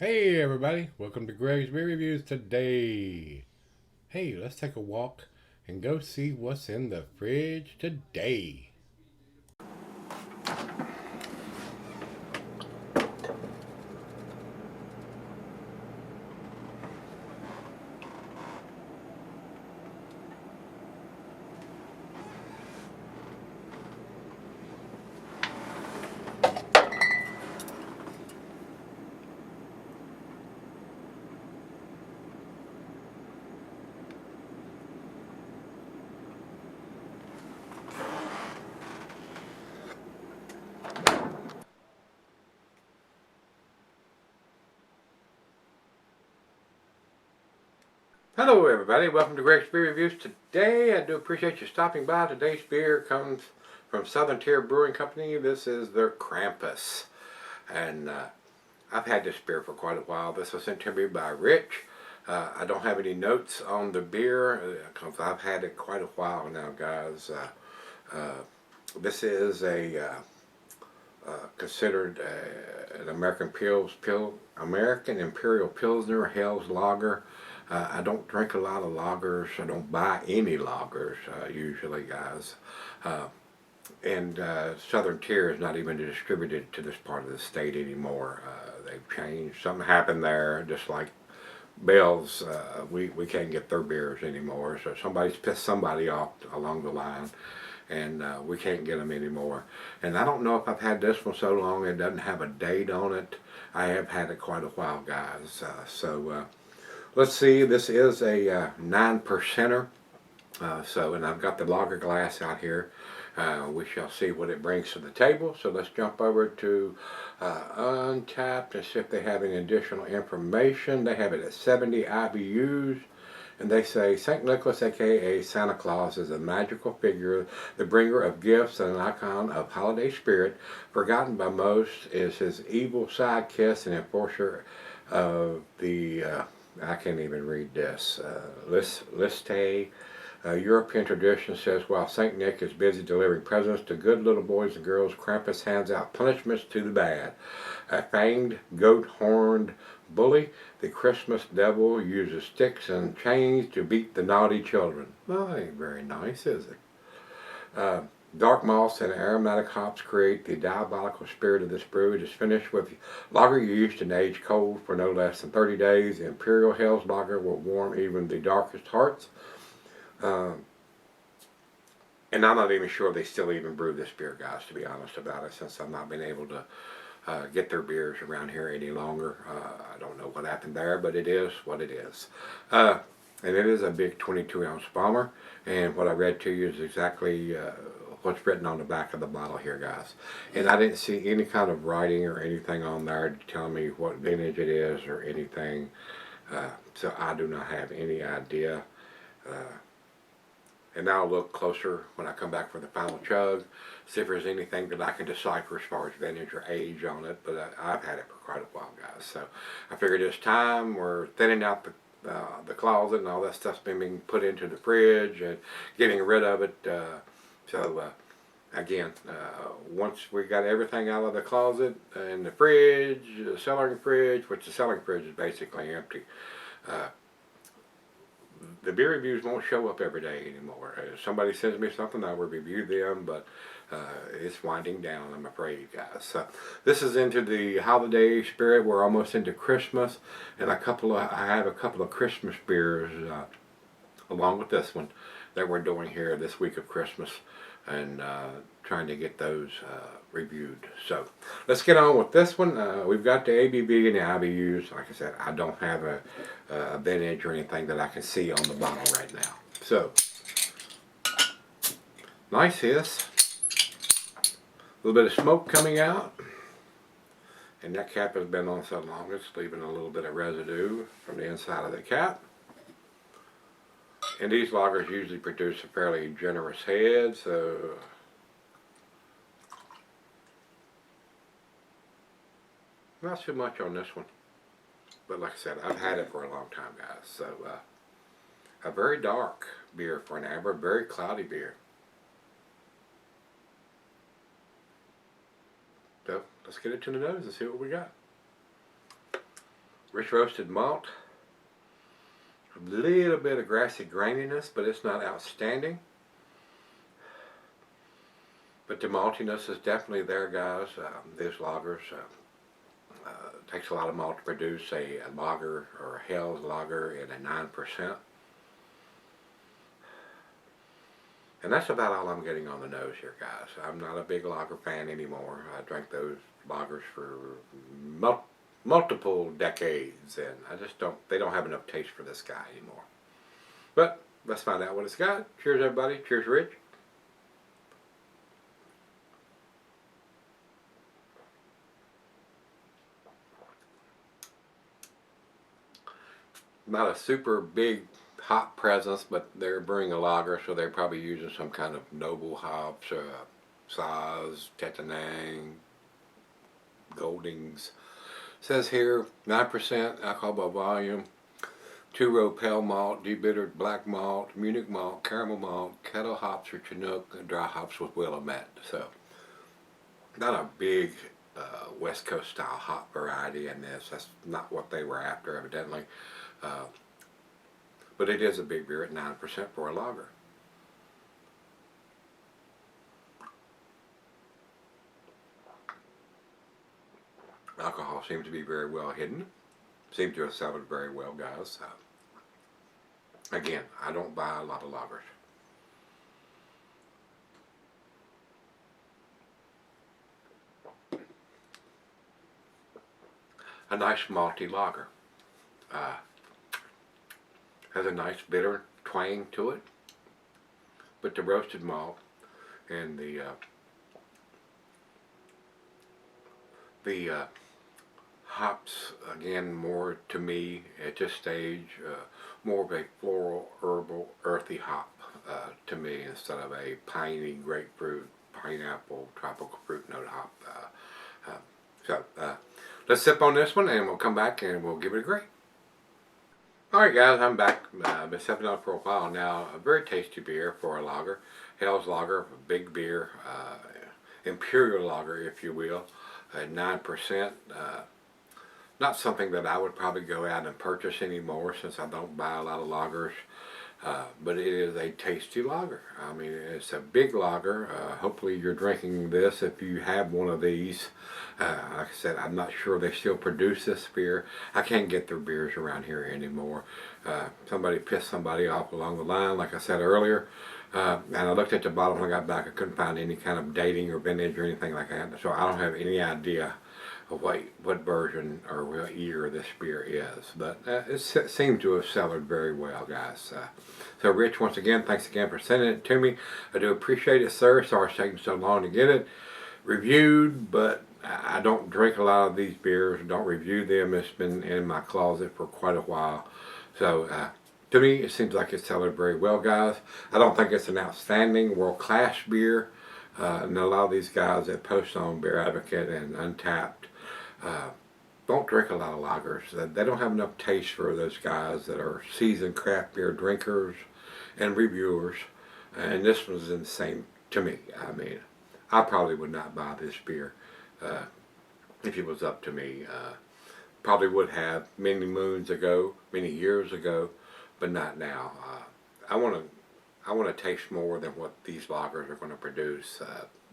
Hey everybody, welcome to Gregsbeerreviews today. Hey, let's take a walk and go see what's in the fridge today. Hello everybody, welcome to Gregsbeerreviews today. I do appreciate you stopping by. Today's beer comes from Southern Tier Brewing Company. This is their Krampus. And I've had this beer for quite a while. This was sent to me by Rich. I don't have any notes on the beer because I've had it quite a while now, guys. This is a considered an American Imperial Pilsner Hell's Lager. I don't drink a lot of lagers. I don't buy any lagers usually, guys. And Southern Tier is not even distributed to this part of the state anymore. They've changed. Something happened there, just like Bell's. We can't get their beers anymore. So somebody's pissed somebody off along the line, and we can't get them anymore. And I don't know if I've had this one so long it doesn't have a date on it. I have had it quite a while, guys. Let's see. This is a 9%er. And I've got the lager glass out here. We shall see what it brings to the table. So let's jump over to Untapped and see if they have any additional information. They have it at 70 IBUs. And they say St. Nicholas, aka Santa Claus, is a magical figure, the bringer of gifts and an icon of holiday spirit. Forgotten by most is his evil sidekick and enforcer of the, I can't even read this, Liste. European tradition says while St. Nick is busy delivering presents to good little boys and girls, Krampus hands out punishments to the bad. A fanged, goat-horned bully, the Christmas devil uses sticks and chains to beat the naughty children. Well, that ain't very nice, is it? Dark malts and aromatic hops create the diabolical spirit of this brew. It is finished with lager used and aged cold for no less than 30 days. The Imperial Hell's Lager will warm even the darkest hearts. And I'm not even sure they still even brew this beer, guys, to be honest about it, since I've not been able to get their beers around here any longer. I don't know what happened there, but it is what it is. And it is a big 22-ounce bomber, and what I read to you is exactly what's written on the back of the bottle here, guys. And I didn't see any kind of writing or anything on there to tell me what vintage it is or anything, so I do not have any idea. And now I'll look closer when I come back for the final chug, see if there's anything that I can decipher as far as vintage or age on it, but I've had it for quite a while, guys. So I figured it's time. We're thinning out the closet and all that stuff's been being put into the fridge and getting rid of it. Again, once we got everything out of the closet and the fridge, the cellaring fridge, which the cellaring fridge is basically empty, the beer reviews won't show up every day anymore. If somebody sends me something, I will review them, but it's winding down, I'm afraid, guys. So this is into the holiday spirit. We're almost into Christmas, and I have a couple of Christmas beers along with this one that we're doing here this week of Christmas, and trying to get those reviewed. So let's get on with this one. We've got the ABV and the IBUs. Like I said, I don't have a vintage or anything that I can see on the bottle right now. So nice hiss. A little bit of smoke coming out. And that cap has been on so long it's leaving a little bit of residue from the inside of the cap. And these lagers usually produce a fairly generous head, so not too much on this one. But like I said, I've had it for a long time, guys. So a very dark beer for an amber, very cloudy beer. So let's get it to the nose and see what we got. Rich roasted malt. A little bit of grassy graininess, but it's not outstanding. But the maltiness is definitely there, guys. These lagers takes a lot of malt to produce a lager or a Hell's lager in a 9%. And that's about all I'm getting on the nose here, guys. I'm not a big lager fan anymore. I drank those lagers for multiple decades, and I just they don't have enough taste for this guy anymore. But let's find out what it's got. Cheers, everybody. Cheers, Rich. Not a super big hop presence, but they're brewing a lager, so they're probably using some kind of noble hops, Saaz, Tetanang, Goldings. It says here 9% alcohol by volume, 2-row pale malt, debittered black malt, Munich malt, caramel malt, kettle hops or Chinook, and dry hops with Willamette. So not a big West Coast style hop variety in this. That's not what they were after, evidently. But it is a big beer at 9% for a lager. Alcohol seems to be very well hidden. Seems to have settled very well, guys. Again, I don't buy a lot of lagers. A nice malty lager. Has a nice bitter twang to it, but the roasted malt and the hops, again, more to me at this stage, more of a floral, herbal, earthy hop to me instead of a piney, grapefruit, pineapple, tropical fruit note hop. So let's sip on this one and we'll come back and we'll give it a grade. Alright guys, I'm back. I've been sipping on it for a while now. A very tasty beer for a lager. Hell's lager, a big beer, Imperial lager if you will, at 9%. Not something that I would probably go out and purchase anymore since I don't buy a lot of lagers. But it is a tasty lager. I mean, it's a big lager. Hopefully you're drinking this if you have one of these. Like I said, I'm not sure they still produce this beer. I can't get their beers around here anymore. Somebody pissed somebody off along the line, like I said earlier. And I looked at the bottle when I got back. I couldn't find any kind of dating or vintage or anything like that. So I don't have any idea of what version or what year this beer is, but it seemed to have cellared very well, guys. So Rich, once again, thanks again for sending it to me. I do appreciate it, sir. Sorry it's taking so long to get it reviewed, but I don't drink a lot of these beers. Don't review them. It's been in my closet for quite a while. So to me, it seems like it's cellared very well, guys. I don't think it's an outstanding world-class beer. And a lot of these guys that post on Beer Advocate and Untapped don't drink a lot of lagers. They don't have enough taste for those guys that are seasoned craft beer drinkers and reviewers. And this was the same to me. I mean, I probably would not buy this beer if it was up to me. Probably would have many moons ago, many years ago, but not now. I want to taste more than what these lagers are going to produce.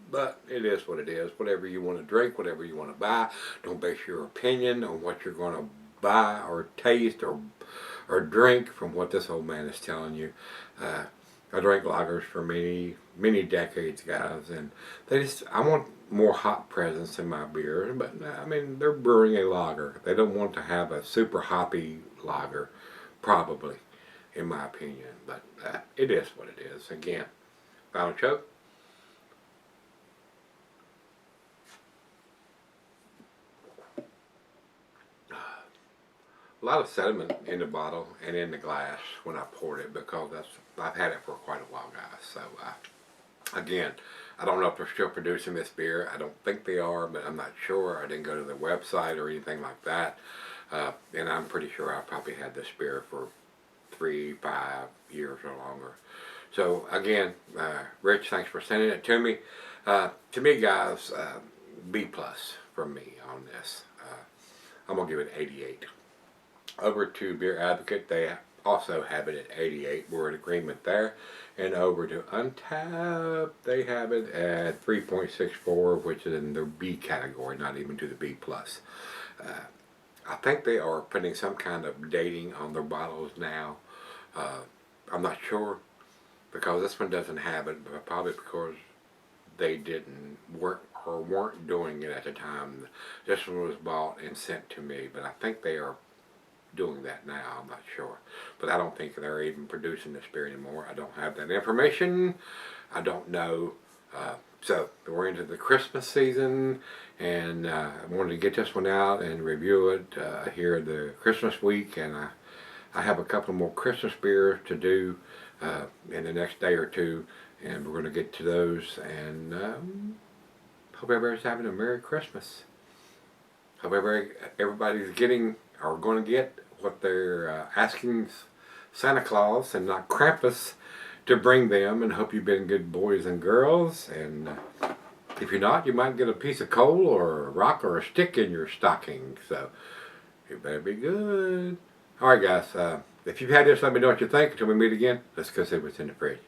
But it is what it is. Whatever you want to drink, whatever you want to buy, don't base your opinion on what you're going to buy or taste or drink from what this old man is telling you. I drank lagers for many decades, guys, and I want more hop presence in my beer. But I mean, they're brewing a lager. They don't want to have a super hoppy lager, probably, in my opinion. But it is what it is. Again, final choke. A lot of sediment in the bottle and in the glass when I poured it, because I've had it for quite a while, guys. So again, I don't know if they're still producing this beer. I don't think they are, but I'm not sure. I didn't go to their website or anything like that. And I'm pretty sure I probably had this beer for 3-5 years or longer. So again, Rich, thanks for sending it to me. To me, guys, B+ from me on this. I'm gonna give it 88. Over to Beer Advocate, they also have it at 88. We're in agreement there. And over to Untap, they have it at 3.64, which is in the B category, not even to the B plus. I think they are putting some kind of dating on their bottles now. I'm not sure because this one doesn't have it, but probably because they weren't doing it at the time. This one was bought and sent to me, but I think they are doing that now. I'm not sure, but I don't think they're even producing this beer anymore. I don't have that information. I don't know. So we're into the Christmas season, and I wanted to get this one out and review it here the Christmas week, and I have a couple more Christmas beers to do in the next day or two, and we're going to get to those, and hope everybody's having a Merry Christmas. Hope everybody's getting or going to get what they're asking Santa Claus and not Krampus to bring them, and hope you've been good boys and girls, and if you're not, you might get a piece of coal or a rock or a stick in your stocking, so you better be good. Alright guys, if you've had this, let me know what you think. Until we meet again, let's go see what's in the fridge.